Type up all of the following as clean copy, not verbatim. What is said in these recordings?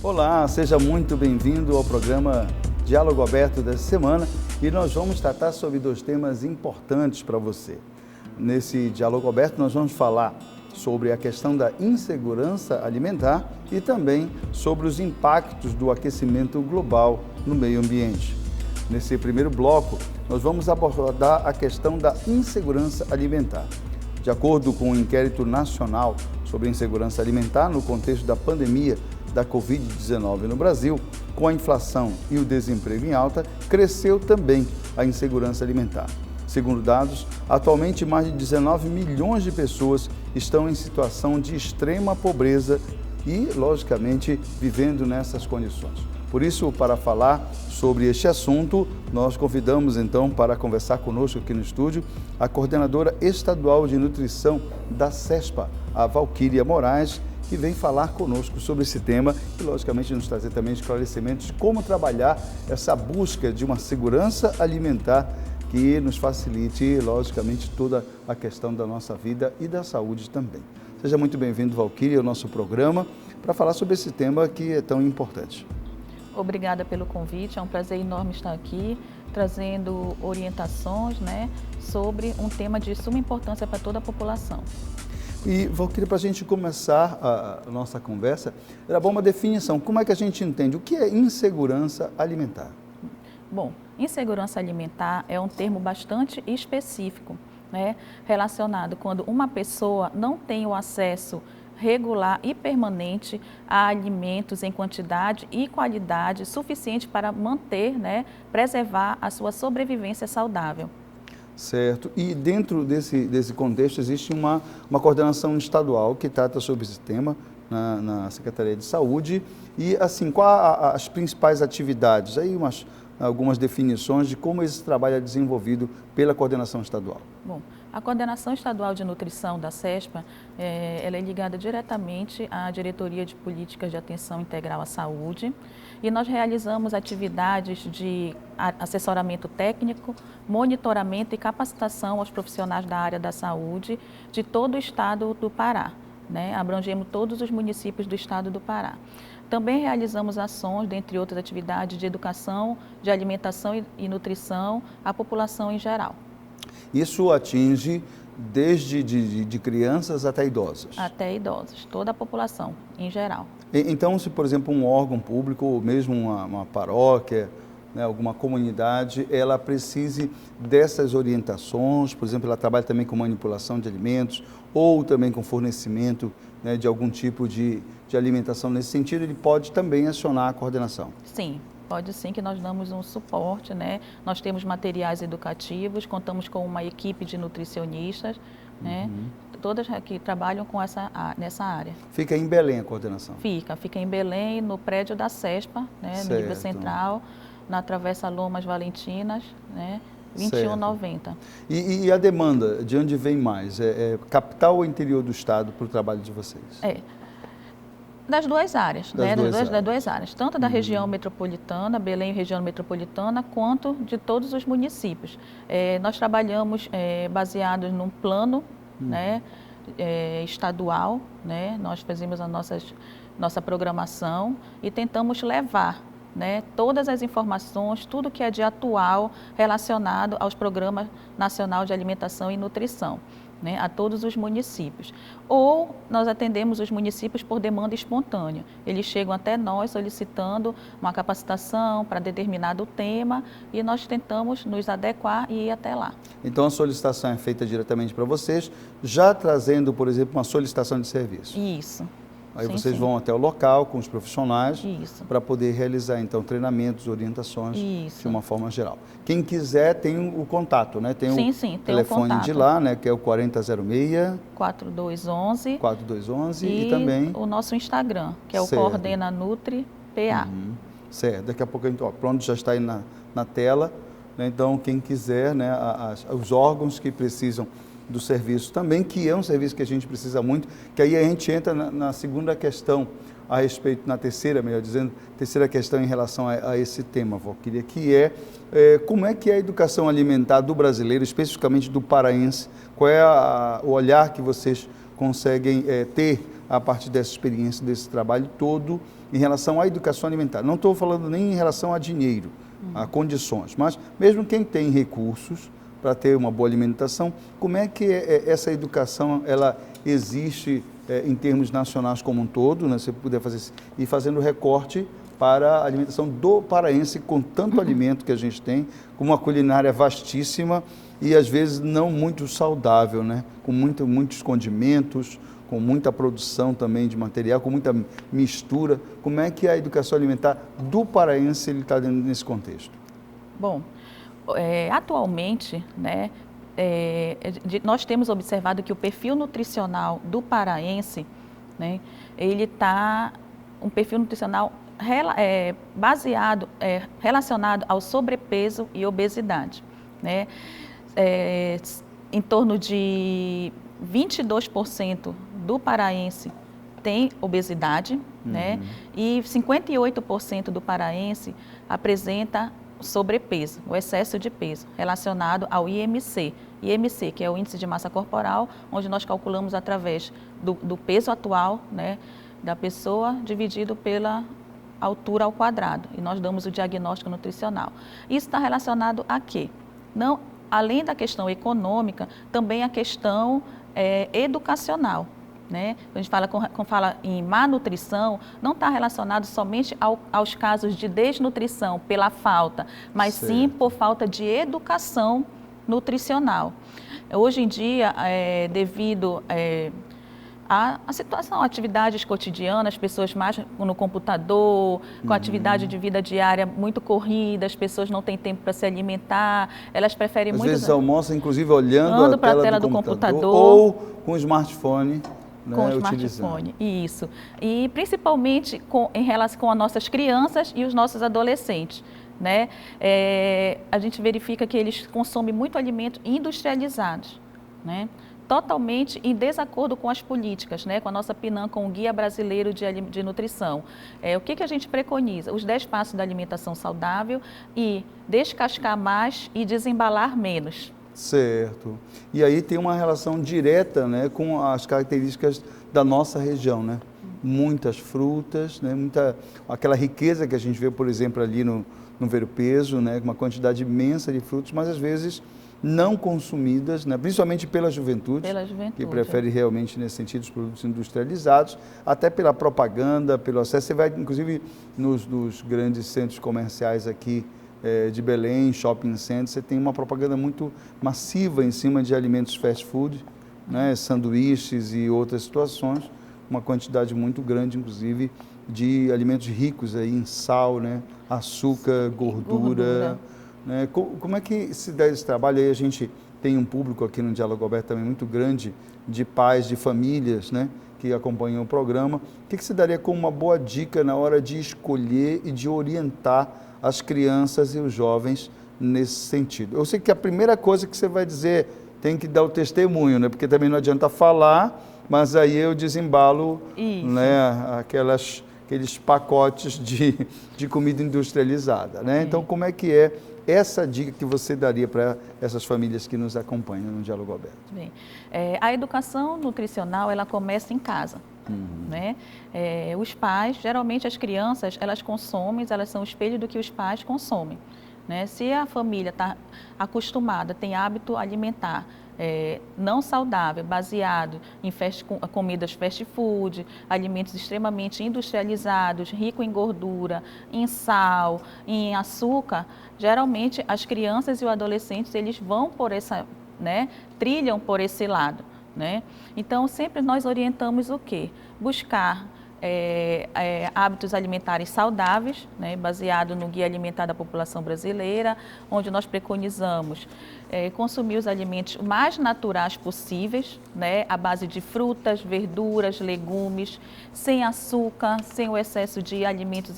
Olá, seja muito bem-vindo ao programa Diálogo Aberto dessa semana e nós vamos tratar sobre dois temas importantes para você. Nesse Diálogo Aberto nós vamos falar sobre a questão da insegurança alimentar e também sobre os impactos do aquecimento global no meio ambiente. Nesse primeiro bloco, nós vamos abordar a questão da insegurança alimentar. De acordo com o Inquérito Nacional sobre Insegurança Alimentar no contexto da pandemia da Covid-19 no Brasil, com a inflação e o desemprego em alta, cresceu também a insegurança alimentar. Segundo dados, atualmente mais de 19 milhões de pessoas estão em situação de extrema pobreza e, logicamente, vivendo nessas condições. Por isso, para falar sobre este assunto, nós convidamos então para conversar conosco aqui no estúdio a coordenadora estadual de nutrição da CESPA, a Valquíria Moraes, que vem falar conosco sobre esse tema e, logicamente, nos trazer também esclarecimentos de como trabalhar essa busca de uma segurança alimentar que nos facilite, logicamente, toda a questão da nossa vida e da saúde também. Seja muito bem-vindo, Valquíria, ao nosso programa para falar sobre esse tema que é tão importante. Obrigada pelo convite, é um prazer enorme estar aqui, trazendo orientações, sobre um tema de suma importância para toda a população. E, Valquíria, para a gente começar a nossa conversa, era bom uma definição. Como é que a gente entende o que é insegurança alimentar? Bom, insegurança alimentar é um termo bastante específico, relacionado quando uma pessoa não tem o acesso regular e permanente a alimentos em quantidade e qualidade suficiente para manter, preservar a sua sobrevivência saudável. Certo. E dentro desse contexto existe uma coordenação estadual que trata sobre esse tema na Secretaria de Saúde. E assim, quais as principais atividades? Aí algumas definições de como esse trabalho é desenvolvido pela coordenação estadual. Bom, a Coordenação Estadual de Nutrição da CESPA, ela é ligada diretamente à Diretoria de Políticas de Atenção Integral à Saúde e nós realizamos atividades de assessoramento técnico, monitoramento e capacitação aos profissionais da área da saúde de todo o estado do Pará, abrangemos todos os municípios do estado do Pará. Também realizamos ações, dentre outras atividades, de educação, de alimentação e nutrição à população em geral. Isso atinge desde de crianças até idosos? Até idosos, toda a população em geral. Então, se por exemplo um órgão público, ou mesmo uma paróquia, alguma comunidade, ela precise dessas orientações, por exemplo, ela trabalha também com manipulação de alimentos ou também com fornecimento de algum tipo de alimentação nesse sentido, ele pode também acionar a coordenação? Sim. Pode sim, que nós damos um suporte, Nós temos materiais educativos, contamos com uma equipe de nutricionistas, todas que trabalham nessa área. Fica em Belém a coordenação? Fica em Belém, no prédio da CESPA, no nível central, na Travessa Lomas Valentinas, 2190. E a demanda, de onde vem mais? É capital ou interior do estado para o trabalho de vocês? Das duas áreas, das duas áreas, tanto da região metropolitana, Belém região metropolitana, quanto de todos os municípios. Nós trabalhamos baseados num plano estadual, nós fazemos a nossa programação e tentamos levar todas as informações, tudo que é de atual relacionado aos programas nacional de alimentação e nutrição. A todos os municípios. Ou nós atendemos os municípios por demanda espontânea. Eles chegam até nós solicitando uma capacitação para determinado tema e nós tentamos nos adequar e ir até lá. Então a solicitação é feita diretamente para vocês, já trazendo, por exemplo, uma solicitação de serviço? Isso. Aí vocês vão até o local com os profissionais para poder realizar, então, treinamentos, orientações de uma forma geral. Quem quiser tem o contato, Tem o telefone de lá, que é o 4006... 4211. E também o nosso Instagram, que é o Coordena Nutri PA. Certo. Daqui a pouco, pronto, já está aí na tela. Então, quem quiser, os órgãos que precisam do serviço também, que é um serviço que a gente precisa muito, que aí a gente entra na segunda questão a respeito, na terceira, melhor dizendo, terceira questão em relação a esse tema, Valquíria, que é como é que é a educação alimentar do brasileiro, especificamente do paraense, qual é o olhar que vocês conseguem ter a partir dessa experiência, desse trabalho todo, em relação à educação alimentar? Não estou falando nem em relação a dinheiro, a condições, mas mesmo quem tem recursos para ter uma boa alimentação, como é que essa educação ela existe em termos nacionais como um todo, né? Se puder fazer e fazendo recorte para a alimentação do paraense, com tanto alimento que a gente tem, com uma culinária vastíssima e às vezes não muito saudável, né? Com muitos condimentos, com muita produção também de material, com muita mistura. Como é que a educação alimentar do paraense está nesse contexto? Bom, atualmente, né, nós temos observado que o perfil nutricional do paraense, né, ele está um perfil nutricional baseado, relacionado ao sobrepeso e obesidade, né? Em torno de 22% do paraense tem obesidade, né? E 58% do paraense apresenta sobrepeso, o excesso de peso, relacionado ao IMC. IMC, que é o índice de massa corporal, onde nós calculamos através do peso atual, né, da pessoa dividido pela altura ao quadrado, e nós damos o diagnóstico nutricional. Isso está relacionado a quê? Não, além da questão econômica, também a questão educacional. Né? A gente fala em má nutrição, não está relacionado somente aos casos de desnutrição pela falta, mas certo, sim por falta de educação nutricional. Hoje em dia, devido a situação, atividades cotidianas, pessoas mais no computador, com atividade de vida diária muito corrida, as pessoas não têm tempo para se alimentar, elas preferem muito... Às vezes almoçam, inclusive, olhando para a tela do computador ou com o smartphone. Com o smartphone, isso. E principalmente em relação com as nossas crianças e os nossos adolescentes, né? A gente verifica que eles consomem muito alimento industrializados, né? Totalmente em desacordo com as políticas, né? Com a nossa PNAM, com o Guia Brasileiro de Nutrição. O que a gente preconiza? Os 10 passos da alimentação saudável e descascar mais e desembalar menos. Certo. E aí tem uma relação direta, né, com as características da nossa região, né? Muitas frutas, né, aquela riqueza que a gente vê, por exemplo, ali no Ver-o-Peso, né, uma quantidade imensa de frutos, mas às vezes não consumidas, né, principalmente pela juventude, que prefere realmente, nesse sentido, os produtos industrializados, até pela propaganda, pelo acesso. Você vai, inclusive, nos grandes centros comerciais aqui, de Belém, shopping center, você tem uma propaganda muito massiva em cima de alimentos fast food, né, sanduíches e outras situações, uma quantidade muito grande, inclusive, de alimentos ricos aí em sal, né, açúcar, gordura. Né? Como é que se dá esse trabalho? Aí a gente tem um público aqui no Diálogo Aberto também muito grande, de pais, de famílias, né, que acompanham o programa. O que se daria como uma boa dica na hora de escolher e de orientar as crianças e os jovens nesse sentido? Eu sei que a primeira coisa que você vai dizer, tem que dar o testemunho, né? Porque também não adianta falar, mas aí eu desembalo, né, aqueles pacotes de comida industrializada, né? Então, como é que é essa dica que você daria para essas famílias que nos acompanham no Diálogo Aberto? Bem, a educação nutricional, ela começa em casa. Né? Os pais, geralmente as crianças, elas consomem, elas são o espelho do que os pais consomem. Né? Se a família está acostumada, tem hábito alimentar não saudável, baseado em comidas fast food, alimentos extremamente industrializados, rico em gordura, em sal, em açúcar, geralmente as crianças e os adolescentes, eles vão por essa, né, trilham por esse lado. Né? Então, sempre nós orientamos o quê? Buscar hábitos alimentares saudáveis, né? Baseado no Guia Alimentar da População Brasileira, onde nós preconizamos consumir os alimentos mais naturais possíveis, né? À base de frutas, verduras, legumes, sem açúcar, sem o excesso de alimentos,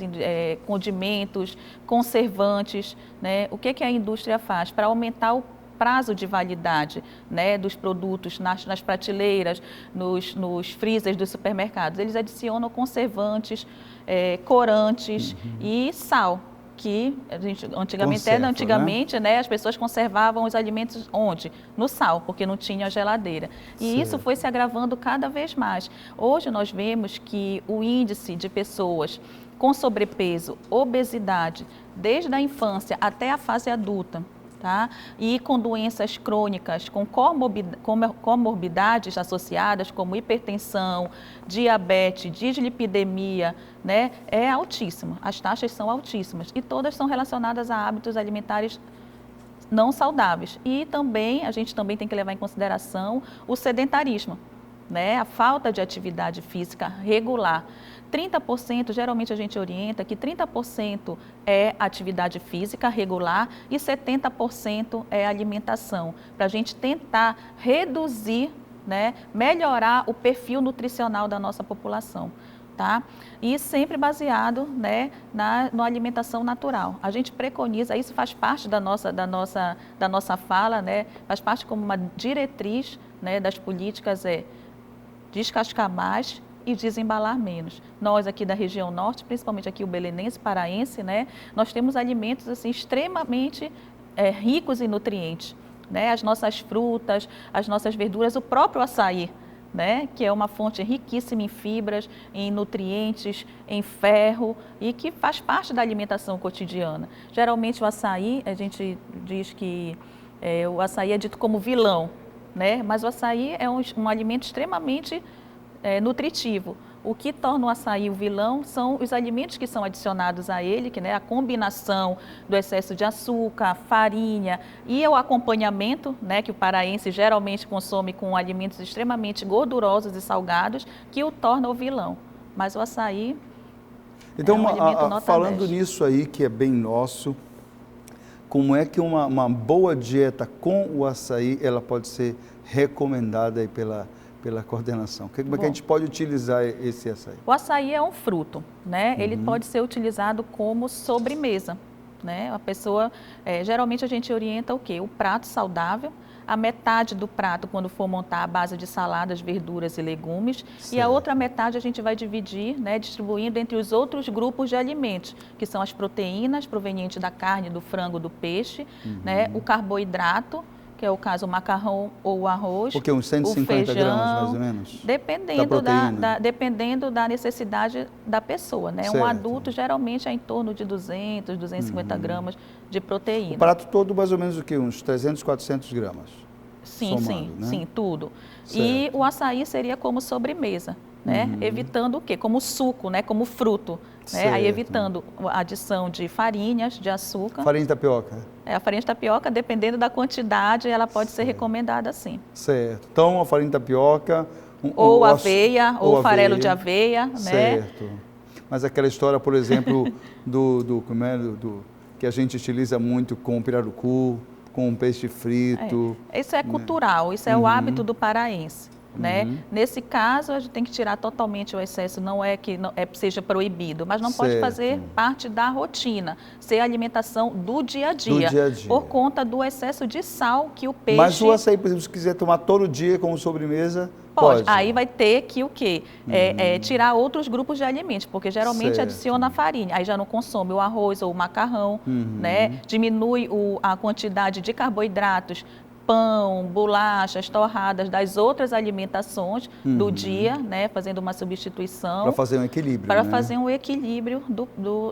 condimentos, conservantes. Né? O que a indústria faz? Para aumentar o prazo de validade, né, dos produtos nas prateleiras, nos freezers dos supermercados. Eles adicionam conservantes, corantes e sal. que a gente, Conserva, antigamente, né, as pessoas conservavam os alimentos onde? No sal, porque não tinha geladeira. E Certo. isso foi se agravando cada vez mais. Hoje nós vemos que o índice de pessoas com sobrepeso, obesidade, desde a infância até a fase adulta, tá? E com doenças crônicas, com comorbidades associadas, como hipertensão, diabetes, dislipidemia, né? É altíssimo. As taxas são altíssimas e todas são relacionadas a hábitos alimentares não saudáveis. E também, a gente também tem que levar em consideração o sedentarismo, né? A falta de atividade física regular. 30%, geralmente a gente orienta que 30% é atividade física regular e 70% é alimentação, para a gente tentar reduzir, né, melhorar o perfil nutricional da nossa população. Tá? E sempre baseado, né, na alimentação natural. A gente preconiza, isso faz parte da nossa fala, né, faz parte como uma diretriz, né, das políticas, descascar mais e desembalar menos. Nós aqui da região norte, principalmente aqui o belenense, paraense, né, nós temos alimentos assim, extremamente ricos em nutrientes, né, as nossas frutas, as nossas verduras, o próprio açaí, né, que é uma fonte riquíssima em fibras, em nutrientes, em ferro e que faz parte da alimentação cotidiana. Geralmente o açaí, a gente diz que o açaí é dito como vilão, né, mas o açaí é um alimento extremamente nutritivo. O que torna o açaí o vilão são os alimentos que são adicionados a ele, que, né, a combinação do excesso de açúcar, farinha e o acompanhamento, né, que o paraense geralmente consome com alimentos extremamente gordurosos e salgados, que o torna o vilão. Mas o açaí então, é um alimento nota falando 10. nisso aí, que é bem nosso, como é que uma boa dieta com o açaí, ela pode ser recomendada aí pela coordenação? Como é que a gente pode utilizar esse açaí? O açaí é um fruto, né? Ele pode ser utilizado como sobremesa, né? A pessoa, geralmente a gente orienta o quê? O prato saudável, a metade do prato quando for montar a base de saladas, verduras e legumes, certo. E a outra metade a gente vai dividir, né, distribuindo entre os outros grupos de alimentos, que são as proteínas provenientes da carne, do frango, do peixe, né, o carboidrato, que é o caso o macarrão ou o arroz, porque uns 150 o feijão, gramas mais ou menos? Dependendo da necessidade da pessoa, né? Certo. Um adulto geralmente é em torno de 200, 250 gramas de proteína. O prato todo mais ou menos o quê? Uns 300, 400 gramas? Sim, somado, né? Sim, tudo. Certo. E o açaí seria como sobremesa, né? Evitando o quê? Como suco, né? Como fruto. Né? Aí evitando a adição de farinhas, de açúcar. Farinha de tapioca? A farinha de tapioca, dependendo da quantidade, ela pode ser recomendada sim. Certo. Então, a farinha de tapioca... Ou aveia, ou farelo de aveia, né? Certo. Mas aquela história, por exemplo, que a gente utiliza muito com pirarucu, com peixe frito... Isso é cultural, isso é o hábito do paraense. Né? Nesse caso, a gente tem que tirar totalmente o excesso, não é que seja proibido, mas não pode fazer parte da rotina, ser alimentação do dia a dia, por conta do excesso de sal que o peixe... Mas o açaí, por exemplo, se quiser tomar todo dia como sobremesa, pode. Aí vai ter que o quê? Tirar outros grupos de alimentos, porque geralmente adiciona a farinha, aí já não consome o arroz ou o macarrão, né? Diminui a quantidade de carboidratos, pão, bolachas, torradas das outras alimentações do dia, né, fazendo uma substituição. Para fazer um equilíbrio. Para fazer um equilíbrio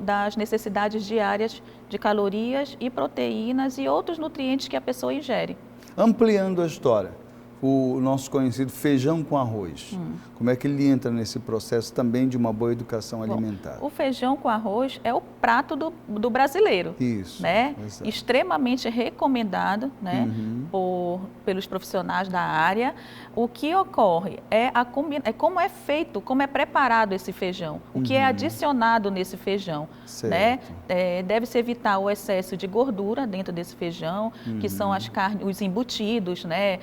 das necessidades diárias de calorias e proteínas e outros nutrientes que a pessoa ingere. Ampliando a história, o nosso conhecido feijão com arroz, como é que ele entra nesse processo também de uma boa educação alimentar? O feijão com arroz é o prato do brasileiro. Isso. Né? Extremamente recomendado, né, pelos profissionais da área. O que ocorre é como é feito, como é preparado esse feijão, o que é adicionado nesse feijão. Né? Deve-se evitar o excesso de gordura dentro desse feijão, que são as carnes, os embutidos, né?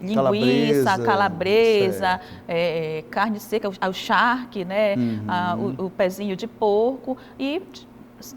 Linguiça, calabresa, carne seca, o charque, né? O pezinho de porco e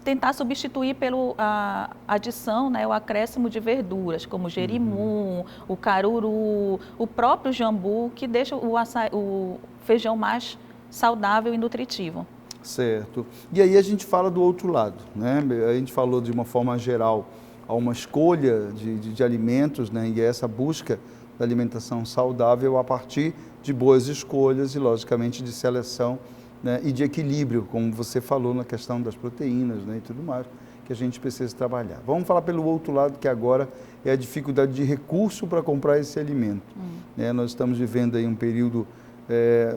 tentar substituir pela adição, né, o acréscimo de verduras, como o jerimum, o caruru, o próprio jambu, que deixa o feijão mais saudável e nutritivo. Certo. E aí a gente fala do outro lado, né? A gente falou de uma forma geral a uma escolha de alimentos, né? E essa busca da alimentação saudável a partir de boas escolhas e, logicamente, de seleção, né? E de equilíbrio, como você falou na questão das proteínas, né? E tudo mais, que a gente precisa trabalhar. Vamos falar pelo outro lado, que agora é a dificuldade de recurso para comprar esse alimento. Né? Nós estamos vivendo aí um período,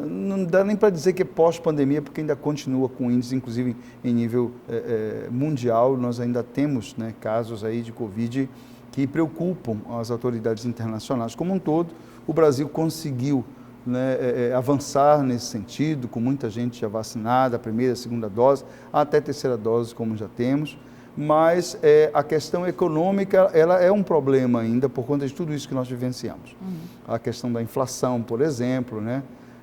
não dá nem para dizer que é pós-pandemia, porque ainda continua com índices, inclusive em nível mundial, nós ainda temos, né, casos aí de Covid que preocupam as autoridades internacionais como um todo. O Brasil conseguiu, né, avançar nesse sentido, com muita gente já vacinada, a primeira, a segunda dose, até a terceira dose, como já temos, mas a questão econômica, ela é um problema ainda por conta de tudo isso que nós vivenciamos. A questão da inflação, por exemplo, né,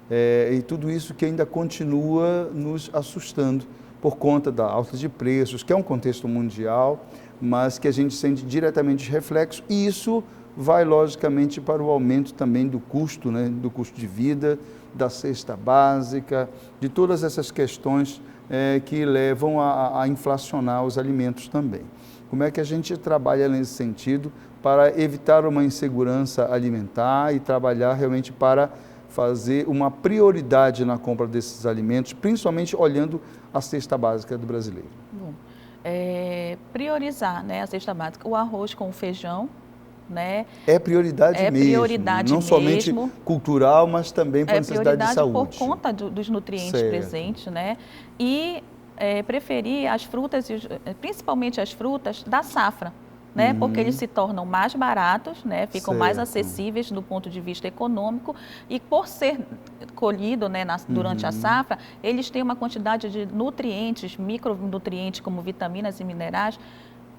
e tudo isso que ainda continua nos assustando por conta da alta de preços, que é um contexto mundial, mas que a gente sente diretamente reflexo, e isso vai logicamente para o aumento também do custo, né, do custo de vida, da cesta básica, de todas essas questões que levam a inflacionar os alimentos também. Como é que a gente trabalha nesse sentido para evitar uma insegurança alimentar e trabalhar realmente para fazer uma prioridade na compra desses alimentos, principalmente olhando a cesta básica do brasileiro? Bom, priorizar, né, a cesta básica, o arroz com o feijão, né? É prioridade mesmo, prioridade não mesmo, somente cultural, mas também para necessidade de saúde. Por conta dos nutrientes presentes, né? E preferir as frutas, principalmente as frutas da safra, né? Porque eles se tornam mais baratos, né? Ficam mais acessíveis do ponto de vista econômico, e por ser colhido, né, durante a safra, eles têm uma quantidade de nutrientes, micronutrientes como vitaminas e minerais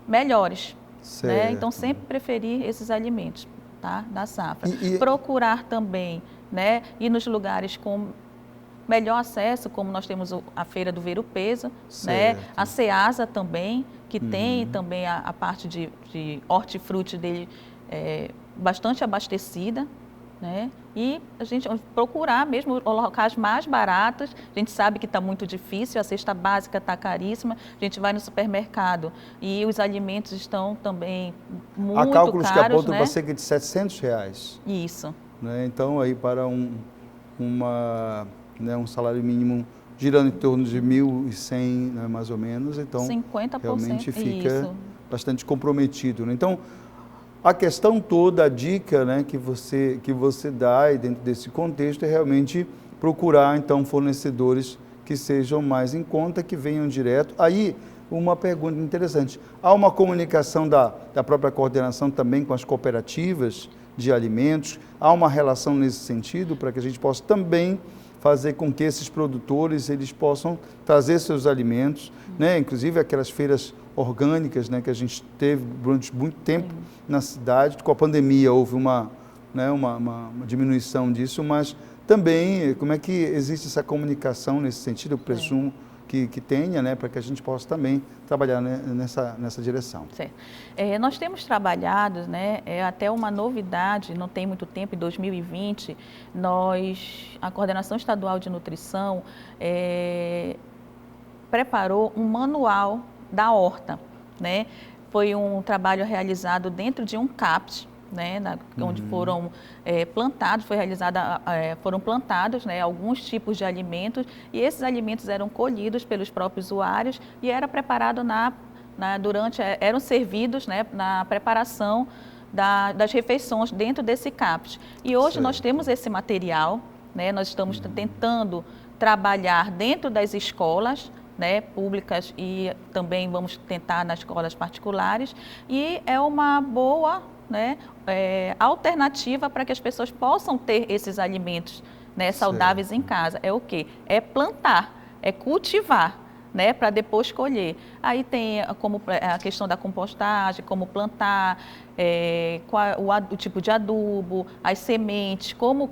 melhores. Né? Então, sempre preferir esses alimentos, tá, da safra. Procurar também, né, ir nos lugares com melhor acesso, como nós temos a Feira do Ver-o-Peso, né, a Ceasa também, que tem também a parte de hortifruti dele bastante abastecida, né? E a gente procurar mesmo locais mais baratos. A gente sabe que está muito difícil, a cesta básica está caríssima. A gente vai no supermercado e os alimentos estão também muito caros. Há cálculos que apontam, né, para cerca de R$700. Isso. Né? Então, aí para um salário mínimo girando em torno de 1.100, né, mais ou menos, então 50%, realmente fica bastante comprometido. Né? Então, a questão toda, a dica, né, que você dá, e dentro desse contexto, é realmente procurar, então, fornecedores que sejam mais em conta, que venham direto. Aí, uma pergunta interessante: há uma comunicação da própria coordenação também com as cooperativas de alimentos? Há uma relação nesse sentido para que a gente possa também fazer com que esses produtores eles possam trazer seus alimentos, né? Inclusive aquelas feiras orgânicas, né, que a gente teve durante muito tempo na cidade. Com a pandemia houve uma diminuição disso, mas também como é que existe essa comunicação nesse sentido? Eu presumo que tenha, né, para que a gente possa também trabalhar, né, nessa direção. Certo. Nós temos trabalhado, né, até uma novidade, não tem muito tempo, em 2020, a Coordenação Estadual de Nutrição preparou um manual da horta, né? Foi um trabalho realizado dentro de um CAPT, né? Onde foram foram plantados, né, alguns tipos de alimentos, e esses alimentos eram colhidos pelos próprios usuários e era preparado eram servidos, né, na preparação das refeições dentro desse CAPT. E hoje nós temos esse material, né? Nós estamos tentando trabalhar dentro das escolas, né, públicas, e também vamos tentar nas escolas particulares, e é uma boa, né, alternativa para que as pessoas possam ter esses alimentos, né, saudáveis em casa. É o quê? É plantar, é cultivar, né, para depois colher. Aí tem como a questão da compostagem, como plantar, o tipo de adubo, as sementes, como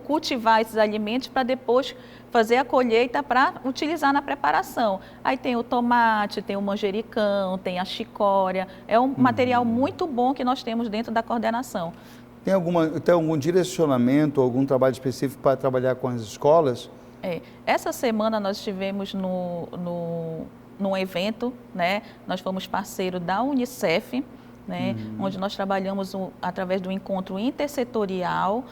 cultivar esses alimentos para depois fazer a colheita para utilizar na preparação. Aí tem o tomate, tem o manjericão, tem a chicória. É um material muito bom que nós temos dentro da coordenação. Tem algum direcionamento, algum trabalho específico para trabalhar com as escolas Essa semana nós estivemos num evento, né? Nós fomos parceiro da Unicef, né? Onde nós trabalhamos através do encontro intersetorial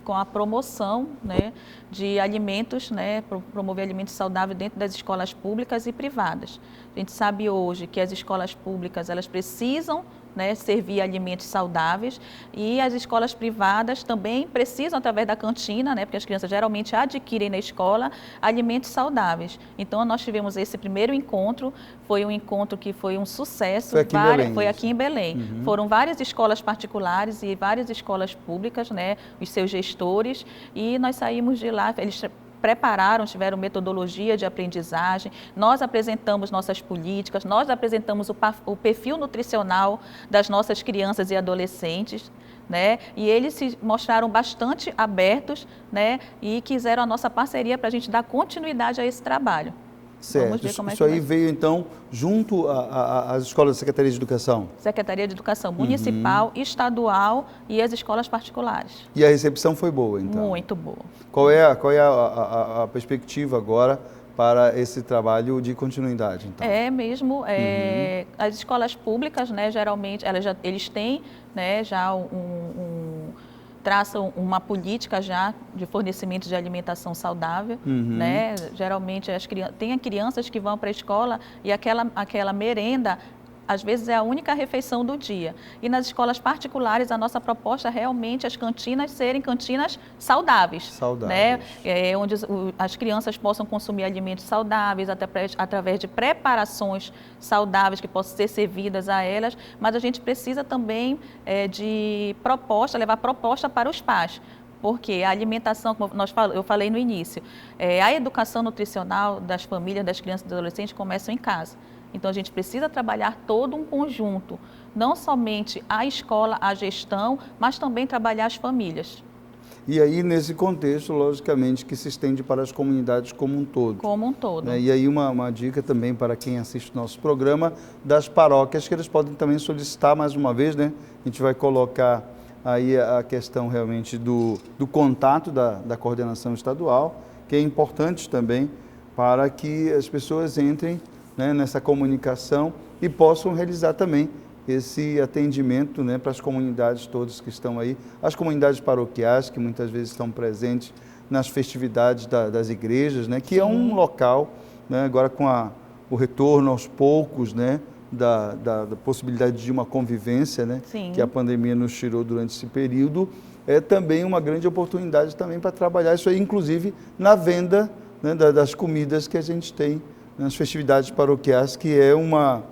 com a promoção, né, de alimentos, né, promover alimentos saudáveis dentro das escolas públicas e privadas. A gente sabe hoje que as escolas públicas elas precisam, né, servir alimentos saudáveis e as escolas privadas também precisam, através da cantina, né, porque as crianças geralmente adquirem na escola alimentos saudáveis. Então, nós tivemos esse primeiro encontro, foi um encontro que foi um sucesso. Foi aqui em Belém. Foram várias escolas particulares e várias escolas públicas, né, os seus gestores, e nós saímos de lá, eles prepararam, tiveram metodologia de aprendizagem, nós apresentamos nossas políticas, nós apresentamos o perfil nutricional das nossas crianças e adolescentes, né? E eles se mostraram bastante abertos, né? E quiseram a nossa parceria para a gente dar continuidade a esse trabalho. Certo. Vamos ver como isso aí veio, então, junto às escolas da Secretaria de Educação? Secretaria de Educação Municipal, estadual e as escolas particulares. E a recepção foi boa, então? Muito boa. Qual é a perspectiva agora para esse trabalho de continuidade, então? As escolas públicas, né, geralmente, eles têm, né, já traçam uma política já de fornecimento de alimentação saudável, né? Geralmente tem crianças que vão para a escola e aquela merenda às vezes é a única refeição do dia. E nas escolas particulares, a nossa proposta é realmente as cantinas serem cantinas saudáveis. Né? Onde as crianças possam consumir alimentos saudáveis, através de preparações saudáveis que possam ser servidas a elas, mas a gente precisa também de levar proposta para os pais. Porque a alimentação, como eu falei no início, a educação nutricional das famílias, das crianças e dos adolescentes começam em casa. Então, a gente precisa trabalhar todo um conjunto, não somente a escola, a gestão, mas também trabalhar as famílias. E aí, nesse contexto, logicamente, que se estende para as comunidades como um todo. Como um todo. E aí, uma dica também para quem assiste o nosso programa, das paróquias, que eles podem também solicitar mais uma vez, né? A gente vai colocar aí a questão realmente do contato da coordenação estadual, que é importante também para que as pessoas entrem, né, nessa comunicação e possam realizar também esse atendimento, né, para as comunidades todas que estão aí, as comunidades paroquiais que muitas vezes estão presentes nas festividades das igrejas, né, que é um local, né, agora com o retorno aos poucos, né, da possibilidade de uma convivência, né, que a pandemia nos tirou durante esse período, é também uma grande oportunidade também para trabalhar isso aí, inclusive na venda, né, das comidas que a gente tem nas festividades paroquiais, que é uma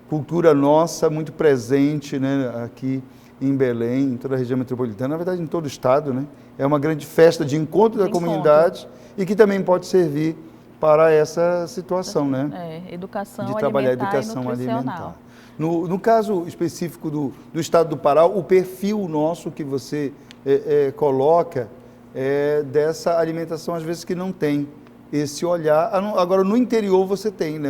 cultura nossa muito presente, né, aqui em Belém, em toda a região metropolitana, na verdade em todo o estado, né? É uma grande festa de encontro da comunidade e que também pode servir para essa situação, né? Educação de trabalhar alimentar educação alimentar. No caso específico do estado do Pará, o perfil nosso que você coloca é dessa alimentação, às vezes, que não tem esse olhar. Agora, no interior você tem, né,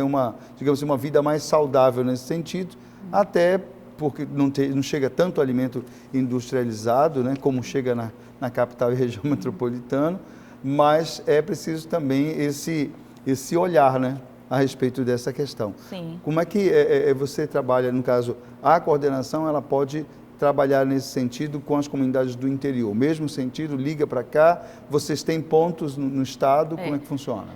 digamos assim, uma vida mais saudável nesse sentido, até porque não chega tanto alimento industrializado, né, como chega na capital e região metropolitana, mas é preciso também esse olhar, né, a respeito dessa questão. Sim. Como é que você trabalha, no caso, a coordenação, ela pode trabalhar nesse sentido com as comunidades do interior? Mesmo sentido, liga para cá, vocês têm pontos no estado, como é que funciona?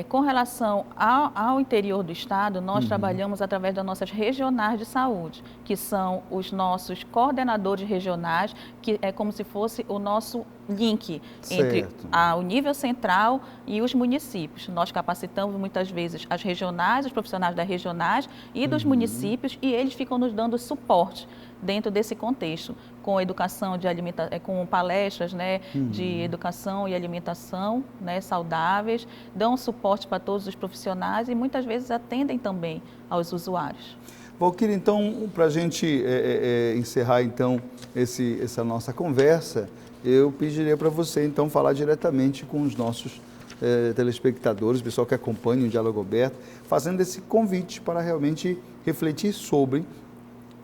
Com relação ao interior do estado, nós trabalhamos através das nossas regionais de saúde, que são os nossos coordenadores regionais, que é como se fosse o nosso link entre o nível central e os municípios. Nós capacitamos muitas vezes as regionais, os profissionais das regionais e dos municípios, e eles ficam nos dando suporte dentro desse contexto, com educação de alimentação, com palestras, né, de educação e alimentação, né, saudáveis, dão suporte para todos os profissionais e muitas vezes atendem também aos usuários. Valquíria, então, para a gente encerrar então essa nossa conversa, eu pediria para você então falar diretamente com os nossos telespectadores, o pessoal que acompanha o Diálogo Aberto, fazendo esse convite para realmente refletir sobre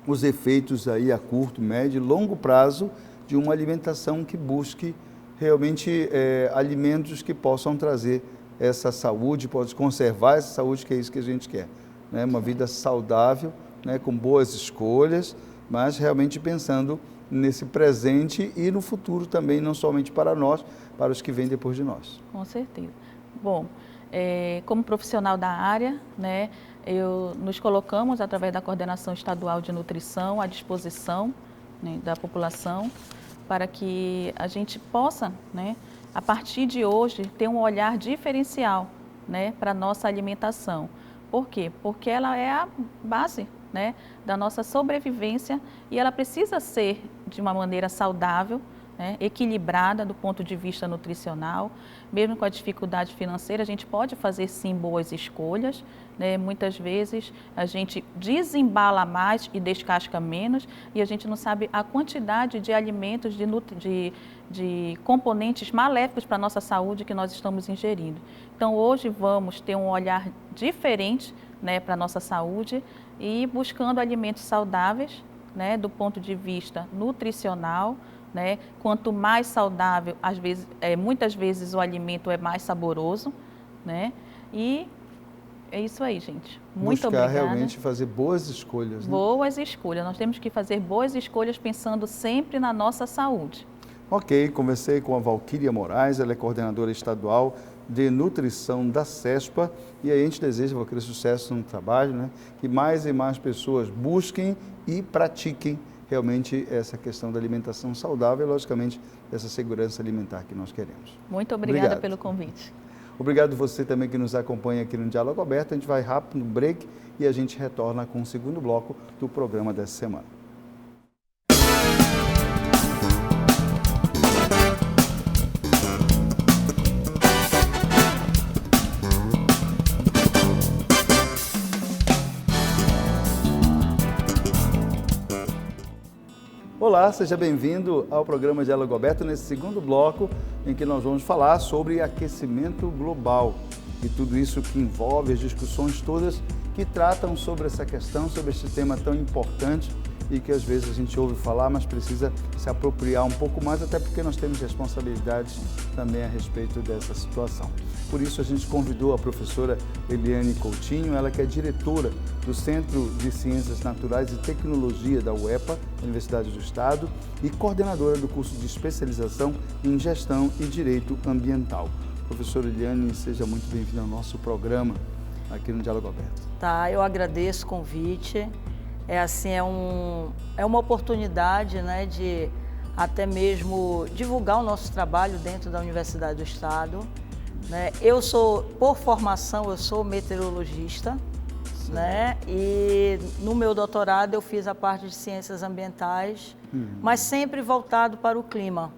os efeitos aí a curto, médio e longo prazo de uma alimentação que busque realmente alimentos que possam trazer essa saúde, possam conservar essa saúde, que é isso que a gente quer, né? Uma vida saudável, né? Com boas escolhas, mas realmente pensando nesse presente e no futuro também, não somente para nós, para os que vêm depois de nós. Com certeza. Bom, como profissional da área, né, nos colocamos, através da Coordenação Estadual de Nutrição, à disposição, né, da população, para que a gente possa, né, a partir de hoje, ter um olhar diferencial, né, para a nossa alimentação. Por quê? Porque ela é a base, né, da nossa sobrevivência e ela precisa ser de uma maneira saudável, né, equilibrada do ponto de vista nutricional. Mesmo com a dificuldade financeira, a gente pode fazer sim boas escolhas, né? Muitas vezes a gente desembala mais e descasca menos e a gente não sabe a quantidade de alimentos, de componentes maléficos para a nossa saúde que nós estamos ingerindo. Então hoje vamos ter um olhar diferente, né, para a nossa saúde e buscando alimentos saudáveis, né, do ponto de vista nutricional, né? Quanto mais saudável, muitas vezes o alimento é mais saboroso, né? E é isso aí, gente. Muito obrigada. Buscar realmente fazer boas escolhas, né? Boas escolhas. Nós temos que fazer boas escolhas pensando sempre na nossa saúde. Ok, conversei com a Valquíria Moraes, ela é coordenadora estadual de nutrição da CESPA, e aí a gente deseja, Valquíria, sucesso no trabalho, né? Que mais e mais pessoas busquem e pratiquem realmente essa questão da alimentação saudável e, logicamente, essa segurança alimentar que nós queremos. Muito obrigada pelo convite. Obrigado você também que nos acompanha aqui no Diálogo Aberto. A gente vai rápido no break e a gente retorna com o segundo bloco do programa dessa semana. Olá, seja bem-vindo ao programa Diálogo Aberto, nesse segundo bloco em que nós vamos falar sobre aquecimento global e tudo isso que envolve as discussões todas que tratam sobre essa questão, sobre esse tema tão importante e que às vezes a gente ouve falar, mas precisa se apropriar um pouco mais, até porque nós temos responsabilidades também a respeito dessa situação. Por isso a gente convidou a professora Eliane Coutinho, ela que é diretora do Centro de Ciências Naturais e Tecnologia da UEPA, Universidade do Estado, e coordenadora do curso de especialização em Gestão e Direito Ambiental. Professora Eliane, seja muito bem-vinda ao nosso programa aqui no Diálogo Aberto. Tá, eu agradeço o convite. É uma oportunidade, né, de até mesmo divulgar o nosso trabalho dentro da Universidade do Estado, né? Por formação, eu sou meteorologista, né? E no meu doutorado eu fiz a parte de ciências ambientais, mas sempre voltado para o clima,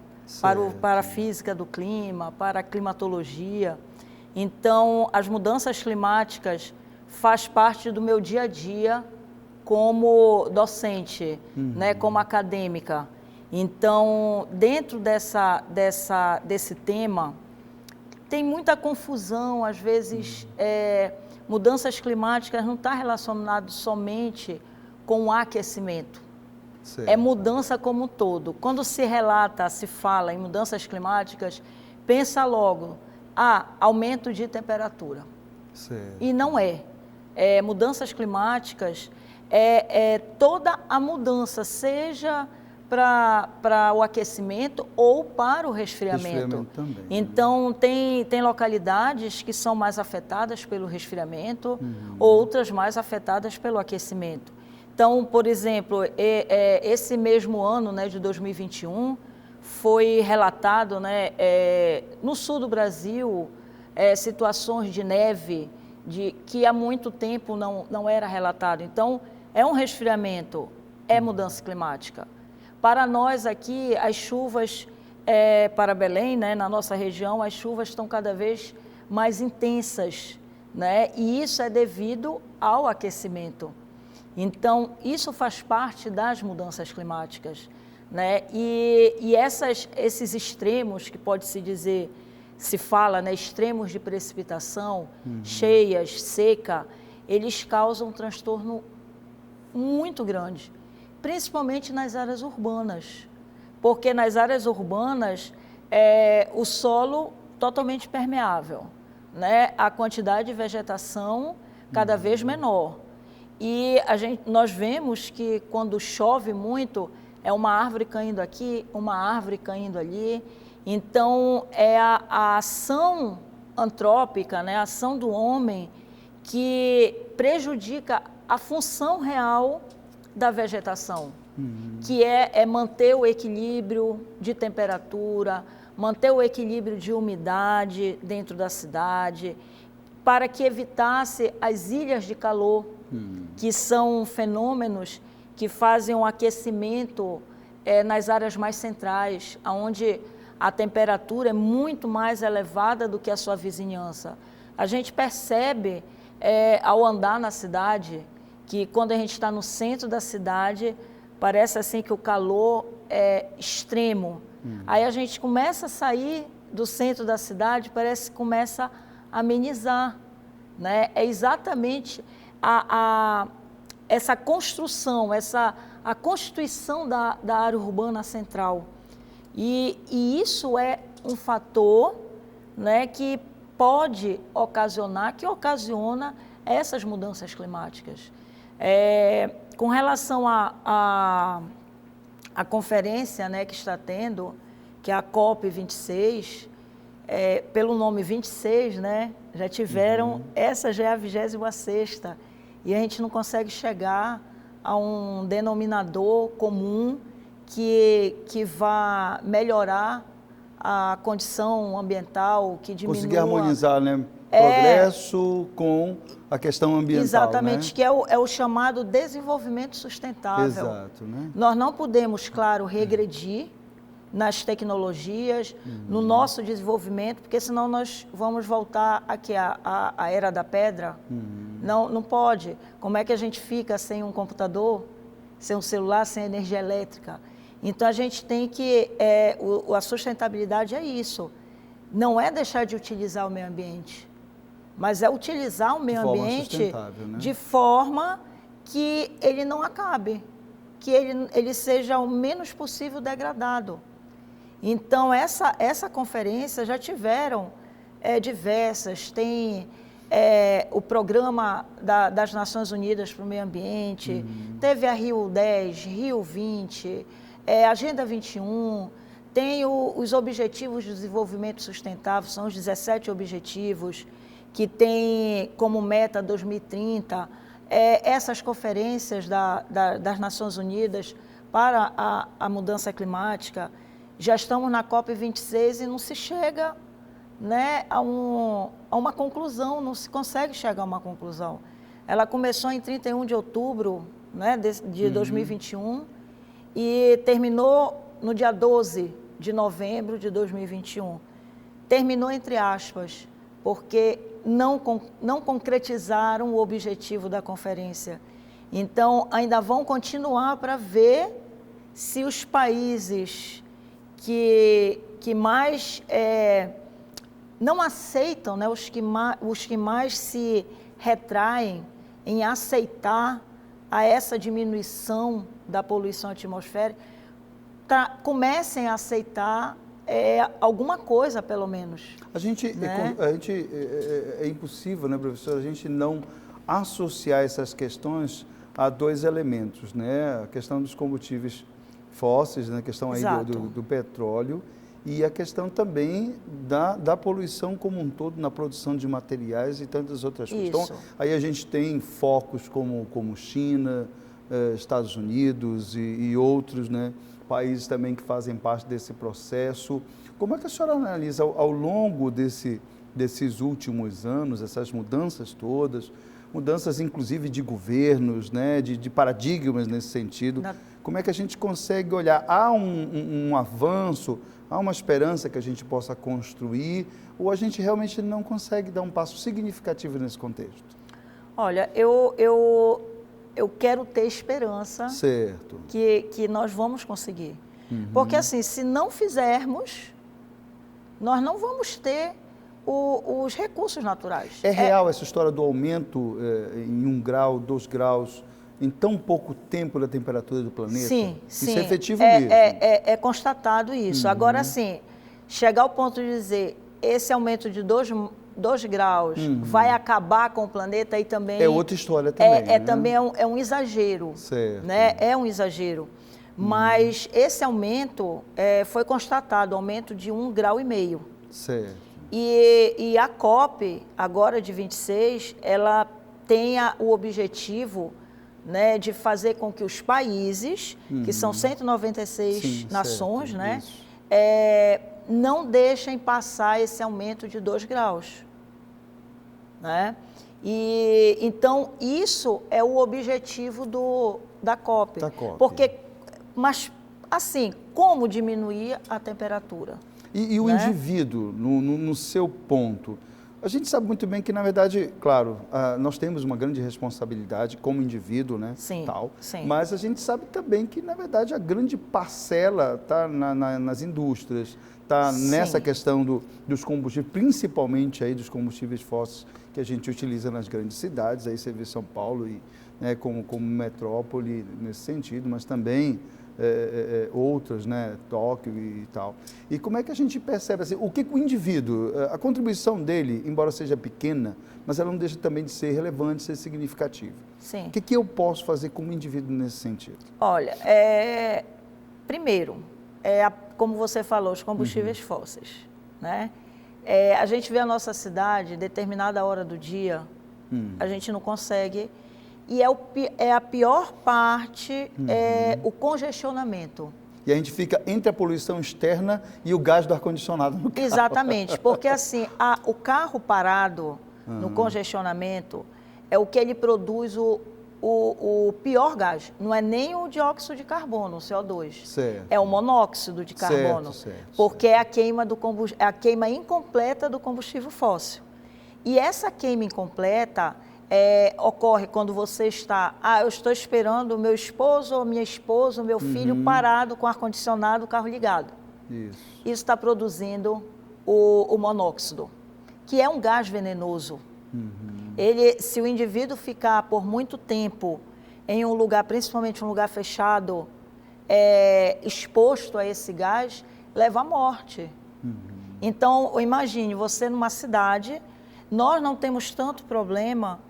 para a física do clima, para a climatologia. Então, as mudanças climáticas faz parte do meu dia a dia como docente, né, como acadêmica. Então, dentro desse tema, tem muita confusão, às vezes, mudanças climáticas não está relacionado somente com o aquecimento. Certo. É mudança como um todo. Quando se fala em mudanças climáticas, pensa logo, aumento de temperatura. Certo. E não é. Mudanças climáticas toda a mudança, seja para o aquecimento ou para o resfriamento. Também, então, tem localidades que são mais afetadas pelo resfriamento, outras mais afetadas pelo aquecimento. Então, por exemplo, esse mesmo ano, né, de 2021, foi relatado, né, no sul do Brasil, situações de neve que há muito tempo não era relatado. Então, é um resfriamento, é mudança climática. Para nós aqui, as chuvas, para Belém, né, na nossa região, as chuvas estão cada vez mais intensas, né? E isso é devido ao aquecimento. Então, isso faz parte das mudanças climáticas, né? E esses extremos, que pode-se dizer, se fala, né, extremos de precipitação, cheias, seca, eles causam um transtorno muito grande, principalmente nas áreas urbanas, porque nas áreas urbanas o solo totalmente permeável, né? A quantidade de vegetação cada vez menor. E nós vemos que quando chove muito, é uma árvore caindo aqui, uma árvore caindo ali. Então, é a ação antrópica, né? A ação do homem que prejudica a função real da vegetação, que é manter o equilíbrio de temperatura, manter o equilíbrio de umidade dentro da cidade, para que evitasse as ilhas de calor, que são fenômenos que fazem um aquecimento nas áreas mais centrais, onde a temperatura é muito mais elevada do que a sua vizinhança. A gente percebe, ao andar na cidade, que quando a gente está no centro da cidade, parece assim que o calor é extremo. Aí a gente começa a sair do centro da cidade, parece que começa a amenizar, né? É exatamente essa construção, a constituição da área urbana central. E isso é um fator, né, que pode ocasionar, que ocasiona essas mudanças climáticas. Com relação à conferência, né, que está tendo, que é a COP26, pelo nome 26, né, já tiveram, essa já é a 26ª, e a gente não consegue chegar a um denominador comum que vá melhorar a condição ambiental, que diminua... Conseguir harmonizar, né? Progresso com a questão ambiental. Exatamente, né? Que é o chamado desenvolvimento sustentável. Exato, né? Nós não podemos, claro, regredir nas tecnologias, no nosso desenvolvimento, porque senão nós vamos voltar aqui à era da pedra. Não pode. Como é que a gente fica sem um computador, sem um celular, sem energia elétrica? Então, a gente tem que... a sustentabilidade é isso. Não é deixar de utilizar o meio ambiente, mas é utilizar o meio ambiente de forma que ele não acabe, que ele seja o menos possível degradado. Então, essa conferência já tiveram diversas, tem o programa das Nações Unidas para o Meio Ambiente, teve a Rio 10, Rio 20, Agenda 21, tem os Objetivos de Desenvolvimento Sustentável, são os 17 objetivos, que tem como meta 2030, essas conferências das Nações Unidas para a mudança climática. Já estamos na COP26 e não se chega, né, a uma conclusão, não se consegue chegar a uma conclusão. Ela começou em 31 de outubro, né, de 2021 e terminou no dia 12 de novembro de 2021. Terminou entre aspas, porque não concretizaram o objetivo da conferência. Então, ainda vão continuar para ver se os países que mais não aceitam, né, os que mais se retraem em aceitar essa diminuição da poluição atmosférica, comecem a aceitar alguma coisa, pelo menos. Né? É impossível, né, professora, a gente não associar essas questões a dois elementos, né? A questão dos combustíveis fósseis, né? A questão aí do petróleo e a questão também da poluição como um todo na produção de materiais e tantas outras coisas. Então, aí a gente tem focos como China, Estados Unidos e outros, né? Países também que fazem parte desse processo. Como é que a senhora analisa ao longo desses últimos anos, essas mudanças todas, mudanças inclusive de governos, né, de paradigmas nesse sentido? Como é que a gente consegue olhar? Há um avanço, há uma esperança que a gente possa construir, ou a gente realmente não consegue dar um passo significativo nesse contexto? Olha, eu quero ter esperança certo. que nós vamos conseguir. Porque, assim, se não fizermos, nós não vamos ter os recursos naturais. É real essa história do aumento em 1 grau, 2 graus, em tão pouco tempo da temperatura do planeta? Sim, Isso é efetivo mesmo? É constatado isso. Agora, assim, chegar ao ponto de dizer esse aumento de 2 graus vai acabar com o planeta, aí também... É outra história também, né? Também é um exagero. Certo. Né? É um exagero. Mas esse aumento foi constatado, aumento de 1,5 grau. Certo. E a COP, agora de 26, ela tem o objetivo, né, de fazer com que os países, que são 196 nações, certo, né, isso. não deixem passar esse aumento de 2 graus. Né? E, então, isso é o objetivo da COP. Porque, mas, assim, como diminuir a temperatura? E o indivíduo, no seu ponto, a gente sabe muito bem que, na verdade, claro, nós temos uma grande responsabilidade como indivíduo, né? Sim, tal, sim. Mas a gente sabe também que, na verdade, a grande parcela está nas indústrias, está nessa questão dos combustíveis, principalmente aí dos combustíveis fósseis que a gente utiliza nas grandes cidades, aí você vê São Paulo e, né, como metrópole nesse sentido, mas também outras, né, Tóquio e tal. E como é que a gente percebe, assim, o que o indivíduo, a contribuição dele, embora seja pequena, mas ela não deixa também de ser relevante, de ser significativa. Sim. O que eu posso fazer como indivíduo nesse sentido? Olha, primeiro, como você falou, os combustíveis fósseis, né? A gente vê a nossa cidade, determinada hora do dia, a gente não consegue... E é a pior parte, o congestionamento. E a gente fica entre a poluição externa e o gás do ar-condicionado no carro. Exatamente, porque assim, o carro parado no congestionamento é o que ele produz o pior gás. Não é nem o dióxido de carbono, o CO2. Certo. É o monóxido de carbono. Porque é a queima a queima incompleta do combustível fóssil. E essa queima incompleta... ocorre quando você está, eu estou esperando o meu esposo ou minha esposa, o meu filho parado com ar-condicionado, o carro ligado. Isso está produzindo o monóxido, que é um gás venenoso. Se o indivíduo ficar por muito tempo em um lugar, principalmente um lugar fechado, exposto a esse gás, leva à morte. Então, imagine, você numa cidade, nós não temos tanto problema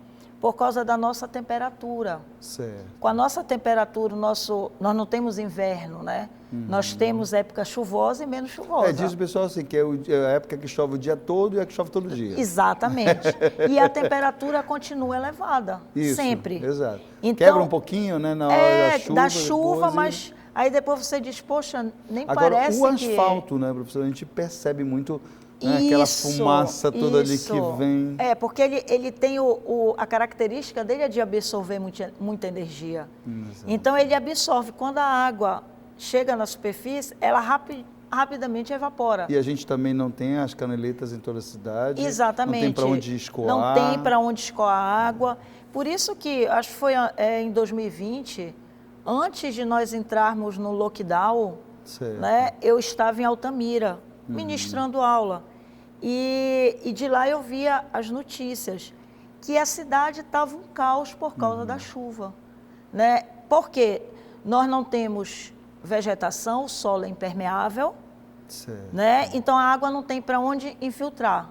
por causa da nossa temperatura. Certo. Com a nossa temperatura, nós não temos inverno, né? Nós temos época chuvosa e menos chuvosa. Diz o pessoal assim, que é a época que chove o dia todo e a que chove todo dia. Exatamente. E a temperatura continua elevada, sempre. Exato. Então, quebra um pouquinho, né, na hora da chuva. Depois, mas aí depois você diz, poxa, nem agora, parece que... Agora, o asfalto, né, professor, a gente percebe muito... aquela fumaça toda ali que vem. Porque ele tem a característica dele é de absorver muita energia. Então ele absorve. Quando a água chega na superfície, ela rapidamente evapora. E a gente também não tem as canaletas em toda a cidade. Exatamente. Não tem para onde escoar. Não tem para onde escoar a água. Por isso que, acho que foi em 2020, antes de nós entrarmos no lockdown, né, eu estava em Altamira, ministrando aula. E de lá eu via as notícias, que a cidade estava um caos por causa da chuva. Né? Porque nós não temos vegetação, o solo é impermeável, né? Então a água não tem para onde infiltrar.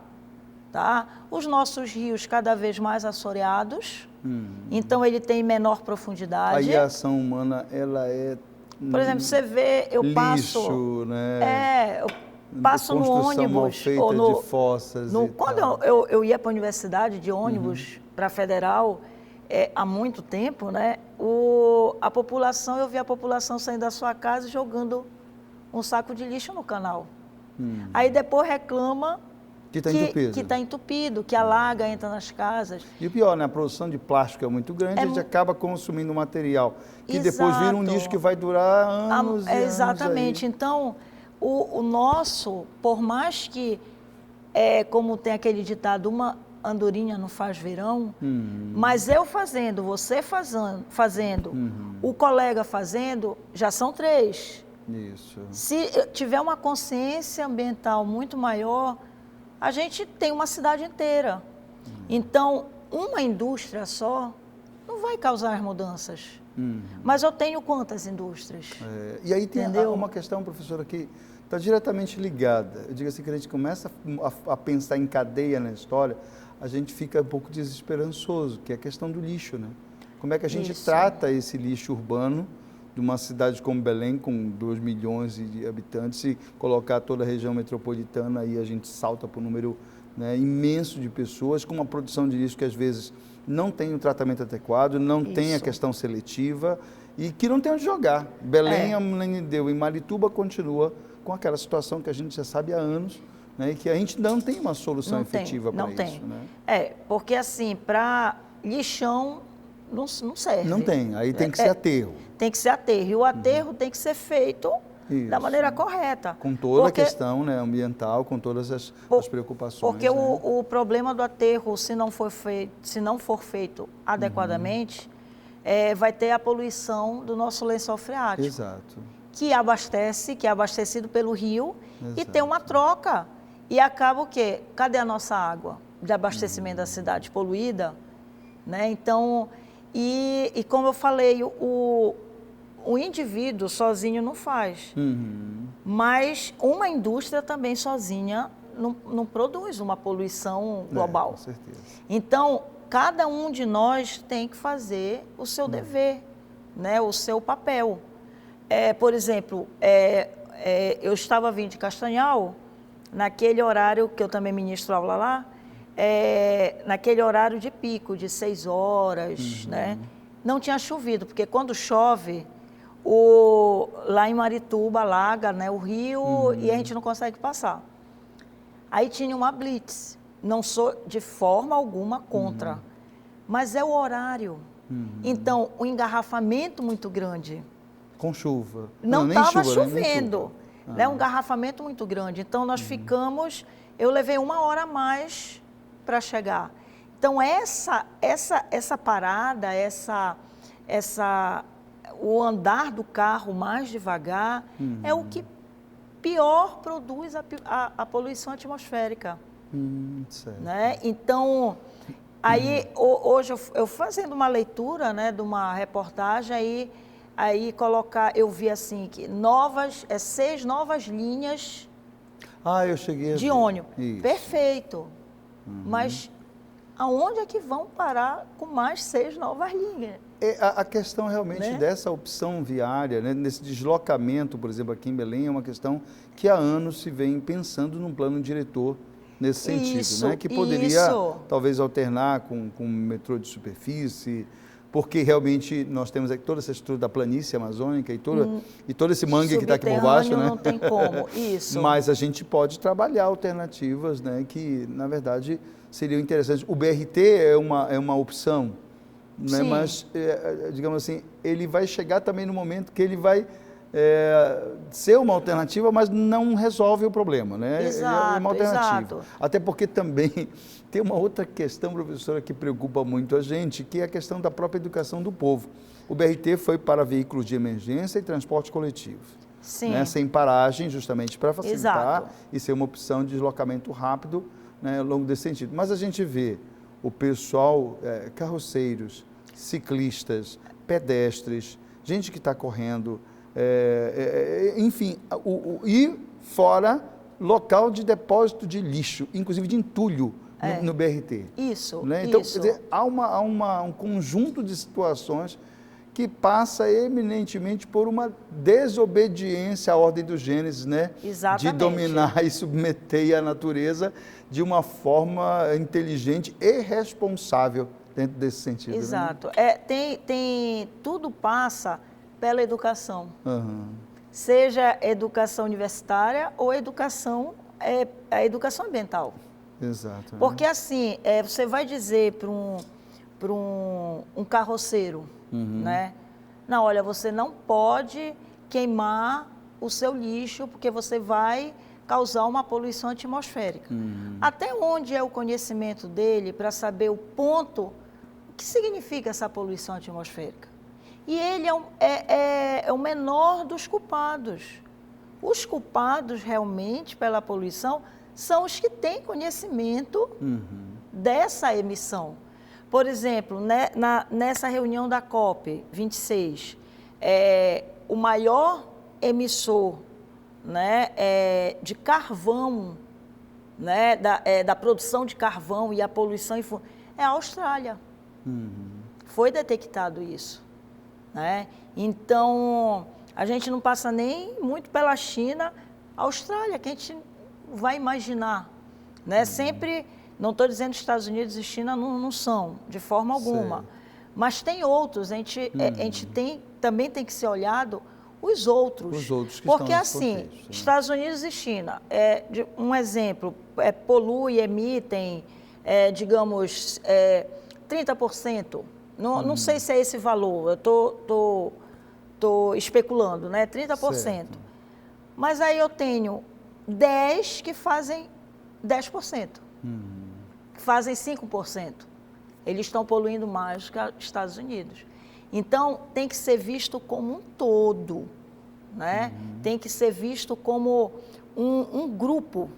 Tá? Os nossos rios cada vez mais assoreados, então ele tem menor profundidade. Aí a ação humana, ela é... Por exemplo, você vê, eu passo... né? Eu passo no ônibus. Ou no, de fossas quando eu ia para a universidade de ônibus, para a Federal, há muito tempo, né? Eu via a população saindo da sua casa e jogando um saco de lixo no canal. Aí depois reclama que está entupido, que alaga, entra nas casas. E o pior, né? A produção de plástico é muito grande, a gente acaba consumindo material que depois vira um lixo que vai durar anos e anos. Exatamente. Então, o nosso, por mais que, como tem aquele ditado, uma andorinha não faz verão, mas eu fazendo, você fazendo, o colega fazendo, já são 3. Isso. Se tiver uma consciência ambiental muito maior, a gente tem uma cidade inteira. Então, uma indústria só não vai causar mudanças. Mas eu tenho quantas indústrias? E aí tem uma questão, professora, que está diretamente ligada. Eu digo assim, que a gente começa a pensar em cadeia na história, a gente fica um pouco desesperançoso, que é a questão do lixo, né? Como é que a gente trata esse lixo urbano de uma cidade como Belém, com 2 milhões de habitantes, se colocar toda a região metropolitana, aí a gente salta para um número, né, imenso de pessoas, com uma produção de lixo que às vezes não tem o tratamento adequado, não tem a questão seletiva e que não tem onde jogar. Belém, Ananindeua e Marituba continua com aquela situação que a gente já sabe há anos, né, e que a gente não tem uma solução efetiva para isso. Né? Porque assim, para lixão não serve. Não tem, aí tem que ser aterro. Tem que ser aterro, e o aterro tem que ser feito da maneira correta. Com toda a questão, né, ambiental, com todas as preocupações. Porque né? o problema do aterro, se não for feito adequadamente, vai ter a poluição do nosso lençol freático. Exato. Que é abastecido pelo rio. Exato. E tem uma troca. E acaba o quê? Cadê a nossa água de abastecimento da cidade? Poluída? Né? Então, e como eu falei, o indivíduo sozinho não faz. Mas uma indústria também sozinha não produz uma poluição global. Com certeza. Então, cada um de nós tem que fazer o seu dever, né? O seu papel. Por exemplo, eu estava vindo de Castanhal, naquele horário que eu também ministro aula lá, naquele horário de pico, de 6 horas, né? Não tinha chovido, porque quando chove, lá em Marituba alaga, né, o rio, e a gente não consegue passar. Aí tinha uma blitz, não sou de forma alguma contra, mas é o horário. Então, um engarrafamento muito grande. Com chuva. Não estava chovendo, né? Um engarrafamento muito grande. Então, nós ficamos, eu levei 1 hora a mais para chegar. Então, essa parada, o andar do carro mais devagar é o que pior produz a poluição atmosférica. Certo. Né? Então, aí hoje eu fazendo uma leitura, né, de uma reportagem, aí eu vi assim que 6 novas linhas eu cheguei de ônibus. Perfeito. Mas aonde é que vão parar com mais 6 novas linhas? A questão realmente dessa opção viária, né, nesse deslocamento, por exemplo, aqui em Belém, é uma questão que há anos se vem pensando num plano diretor nesse sentido, né, que poderia talvez alternar com metrô de superfície, porque realmente nós temos aqui toda essa estrutura da planície amazônica e todo esse mangue que está aqui por baixo, né? Não tem como, isso. Mas a gente pode trabalhar alternativas, né, que na verdade seriam interessantes. O BRT é uma opção, né, mas, digamos assim, ele vai chegar também no momento que ele vai ser uma alternativa, mas não resolve o problema, né? Exato, é uma alternativa. Exato. Até porque também tem uma outra questão, professora, que preocupa muito a gente, que é a questão da própria educação do povo. O BRT foi para veículos de emergência e transporte coletivo. Sim. Né, sem paragem, justamente para facilitar. Exato. E ser uma opção de deslocamento rápido, né, ao longo desse sentido. Mas a gente vê o pessoal, carroceiros, ciclistas, pedestres, gente que está correndo, enfim, e fora local de depósito de lixo, inclusive de entulho no BRT. Isso, né? Então, isso. Quer dizer, há um conjunto de situações que passa eminentemente por uma desobediência à ordem do Gênesis, né? Exatamente. De dominar e submeter a natureza de uma forma inteligente e responsável dentro desse sentido. Exato. Né? Tudo passa pela educação. Seja educação universitária ou a educação ambiental. Exato. Porque assim, você vai dizer para um carroceiro, né? Não, olha, você não pode queimar o seu lixo porque você vai causar uma poluição atmosférica. Até onde é o conhecimento dele para saber o que significa essa poluição atmosférica? E ele é o menor dos culpados. Os culpados realmente pela poluição são os que têm conhecimento dessa emissão. Por exemplo, nessa reunião da COP26, o maior emissor né, de carvão, né, da produção de carvão e a poluição é a Austrália. Foi detectado isso, né? Então, a gente não passa nem muito pela China, Austrália, que a gente vai imaginar, né? Sempre, não estou dizendo que Estados Unidos e China não são, de forma alguma, Certo. mas tem outros, a gente também tem que ser olhado os outros. Os outros que porque estão nesse assim, contexto, né? Estados Unidos e China, um exemplo, polui, emitem, digamos, 30%. Não sei se é esse valor, eu estou especulando, né? 30%. Certo. Mas aí eu tenho 10 que fazem 10%, que fazem 5%. Eles estão poluindo mais que os Estados Unidos. Então, tem que ser visto como um todo, né? Tem que ser visto como um grupo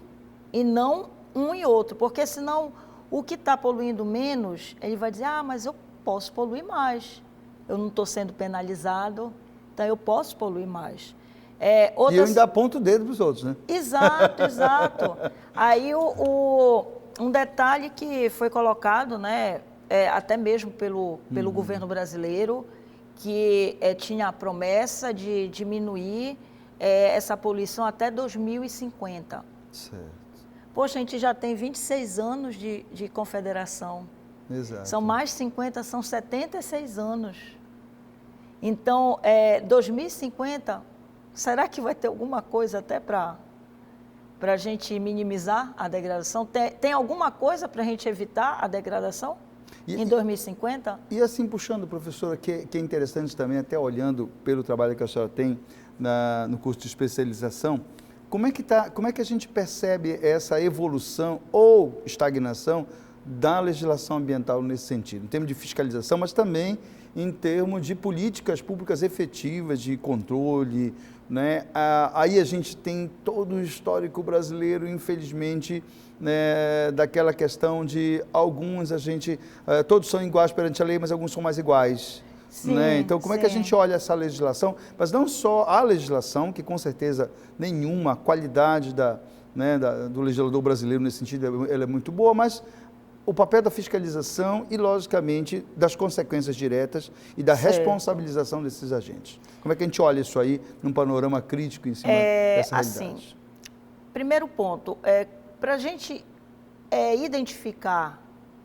e não um e outro, porque senão o que está poluindo menos, ele vai dizer, mas eu posso poluir mais, eu não estou sendo penalizado, então eu posso poluir mais. E eu ainda aponto o dedo para os outros, né? Exato, exato. Aí um detalhe que foi colocado, né, até mesmo pelo governo brasileiro, que tinha a promessa de diminuir essa poluição até 2050. Certo. Poxa, a gente já tem 26 anos de confederação. Exato. São mais 50, são 76 anos. Então, 2050, será que vai ter alguma coisa até para a gente minimizar a degradação? Tem alguma coisa para a gente evitar a degradação em 2050? E assim, puxando, professora, que é interessante também, até olhando pelo trabalho que a senhora tem no curso de especialização, como é que a gente percebe essa evolução ou estagnação da legislação ambiental nesse sentido, em termos de fiscalização, mas também em termos de políticas públicas efetivas de controle, né? Aí a gente tem todo o histórico brasileiro, infelizmente, né, daquela questão de alguns todos são iguais perante a lei, mas alguns são mais iguais. Sim, né? Então, como é que a gente olha essa legislação? Mas não só a legislação, que com certeza nenhuma, a qualidade do legislador brasileiro nesse sentido ela é muito boa, mas o papel da fiscalização e, logicamente, das consequências diretas e da responsabilização desses agentes. Como é que a gente olha isso aí num panorama crítico em cima dessa realidade? Assim, primeiro ponto, para a gente identificar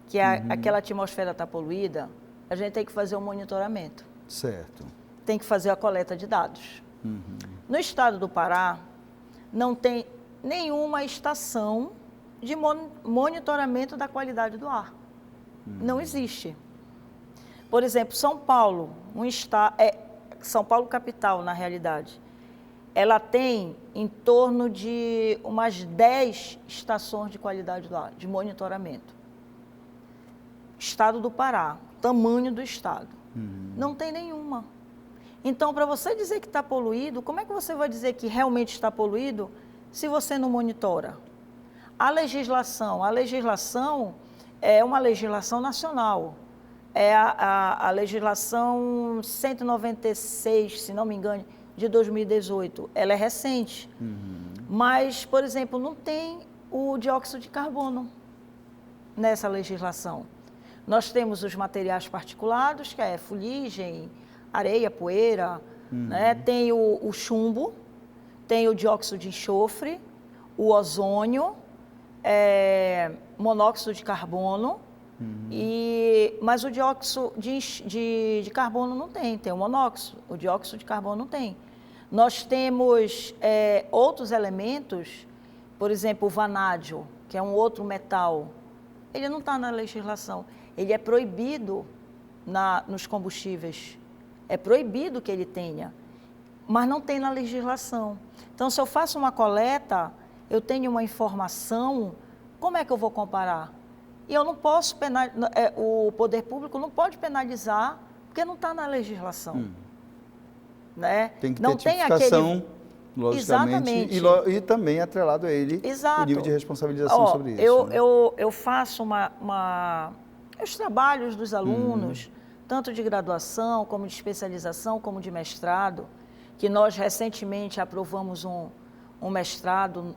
que aquela atmosfera está poluída, a gente tem que fazer um monitoramento. Certo. Tem que fazer a coleta de dados. No estado do Pará, não tem nenhuma estação de monitoramento da qualidade do ar. Não existe. Por exemplo, São Paulo, São Paulo capital, na realidade, ela tem em torno de umas 10 estações de qualidade do ar, de monitoramento. Estado do Pará, tamanho do estado. Não tem nenhuma. Então, para você dizer que está poluído, como é que você vai dizer que realmente está poluído se você não monitora? A legislação é uma legislação nacional. É a legislação 196, se não me engano, de 2018. Ela é recente. Mas, por exemplo, não tem o dióxido de carbono nessa legislação. Nós temos os materiais particulados, que é fuligem, areia, poeira, né? Tem o chumbo, tem o dióxido de enxofre, o ozônio, monóxido de carbono, mas o dióxido de carbono não tem o monóxido, o dióxido de carbono não tem. Nós temos outros elementos, por exemplo, o vanádio, que é um outro metal, ele não está na legislação, ele é proibido nos combustíveis, é proibido que ele tenha, mas não tem na legislação. Então, se eu faço uma coleta, eu tenho uma informação, como é que eu vou comparar? E eu não posso o poder público não pode penalizar, porque não está na legislação. Né? Tem que ter tipificação, logicamente, exatamente. E também atrelado a ele Exato. o nível de responsabilização sobre isso. Eu faço os trabalhos dos alunos, tanto de graduação, como de especialização, como de mestrado, que nós recentemente aprovamos um mestrado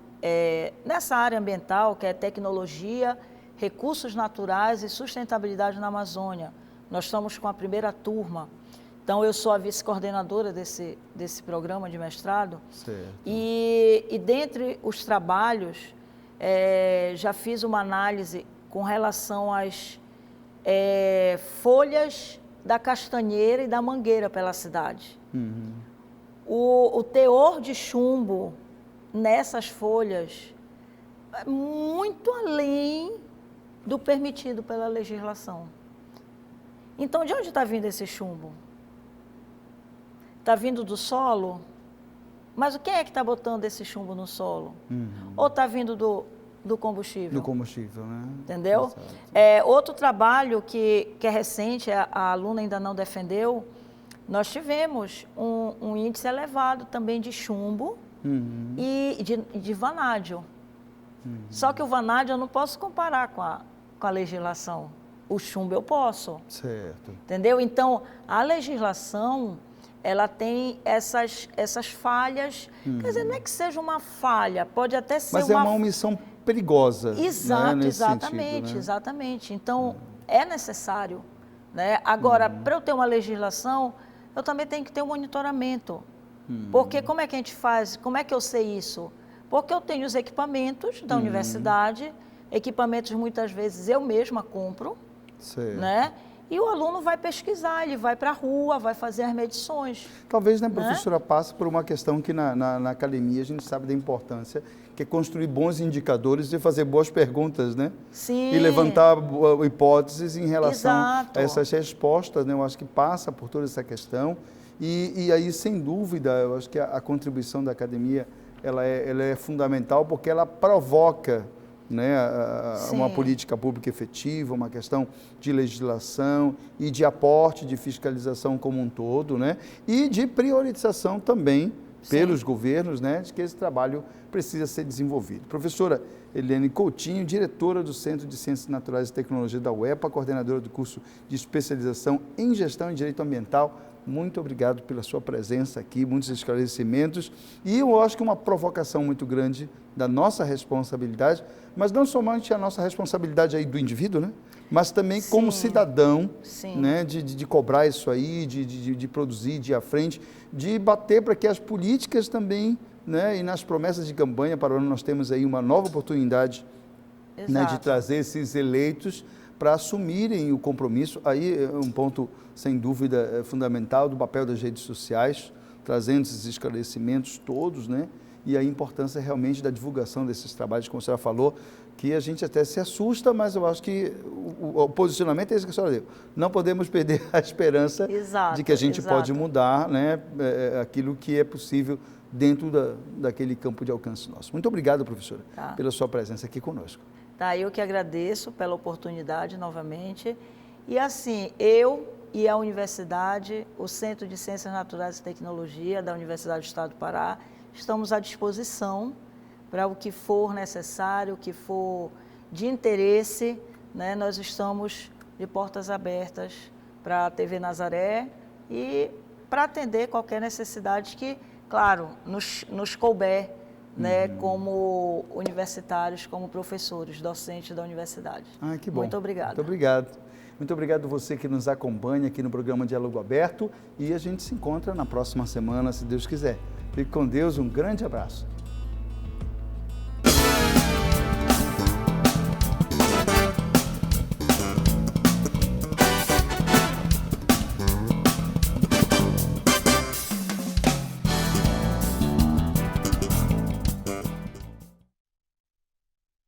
nessa área ambiental, que é tecnologia, recursos naturais e sustentabilidade na Amazônia. Nós estamos com a primeira turma. Então, eu sou a vice-coordenadora desse programa de mestrado. Certo. E dentre os trabalhos, já fiz uma análise com relação às folhas da castanheira e da mangueira pela cidade. Uhum. O teor de chumbo nessas folhas é muito além do permitido pela legislação. Então, de onde está vindo esse chumbo? Está vindo do solo? Mas quem é que está botando esse chumbo no solo? Uhum. Ou está vindo do combustível? Do combustível, né? Entendeu? Outro trabalho que é recente, a aluna ainda não defendeu, nós tivemos um índice elevado também de chumbo e de vanádio. Só que o vanádio eu não posso comparar com a legislação. O chumbo eu posso. Certo. Entendeu? Então, a legislação, ela tem essas falhas. Quer dizer, não é que seja uma falha, pode até ser Mas é uma omissão perigosa. Exato, né? exatamente, sentido, né? exatamente. Então, é necessário. Né? Agora, para eu ter uma legislação, eu também tenho que ter um monitoramento. Porque como é que a gente faz? Como é que eu sei isso? Porque eu tenho os equipamentos da universidade, equipamentos muitas vezes eu mesma compro, né? E o aluno vai pesquisar, ele vai para a rua, vai fazer as medições. Talvez, né, professora, passe por uma questão que na academia a gente sabe da importância, que é construir bons indicadores e fazer boas perguntas, né? Sim. E levantar hipóteses em relação Exato. a essas respostas, né? Eu acho que passa por toda essa questão. E aí, sem dúvida, eu acho que a contribuição da academia ela é fundamental porque ela provoca, né, uma política pública efetiva, uma questão de legislação e de aporte de fiscalização como um todo, né, e de priorização também pelos governos, né, de que esse trabalho precisa ser desenvolvido. Professora Eliane Coutinho, diretora do Centro de Ciências Naturais e Tecnologia da UEPA, coordenadora do curso de especialização em Gestão e Direito Ambiental, muito obrigado pela sua presença aqui, muitos esclarecimentos, e eu acho que uma provocação muito grande da nossa responsabilidade, mas não somente a nossa responsabilidade aí do indivíduo, né? Mas também como cidadão, né? De cobrar isso aí, de produzir, de ir à frente, de bater para que as políticas também, né? E nas promessas de campanha para o ano nós temos aí uma nova oportunidade, né? De trazer esses eleitos para assumirem o compromisso. Aí é um ponto, sem dúvida, fundamental do papel das redes sociais, trazendo esses esclarecimentos todos, né? E a importância realmente da divulgação desses trabalhos, como a senhora falou, que a gente até se assusta, mas eu acho que o posicionamento é esse que a senhora deu. Não podemos perder a esperança de que a gente pode mudar, né, aquilo que é possível dentro daquele campo de alcance nosso. Muito obrigado, professora, pela sua presença aqui conosco. Eu que agradeço pela oportunidade novamente. E assim, eu e a universidade, o Centro de Ciências Naturais e Tecnologia da Universidade do Estado do Pará, estamos à disposição para o que for necessário, o que for de interesse, né? Nós estamos de portas abertas para a TV Nazaré e para atender qualquer necessidade que, claro, nos couber, né, como universitários, como professores, docentes da universidade. Que bom. Muito obrigada. Muito obrigado. Muito obrigado você que nos acompanha aqui no programa Diálogo Aberto e a gente se encontra na próxima semana, se Deus quiser. Fique com Deus, um grande abraço.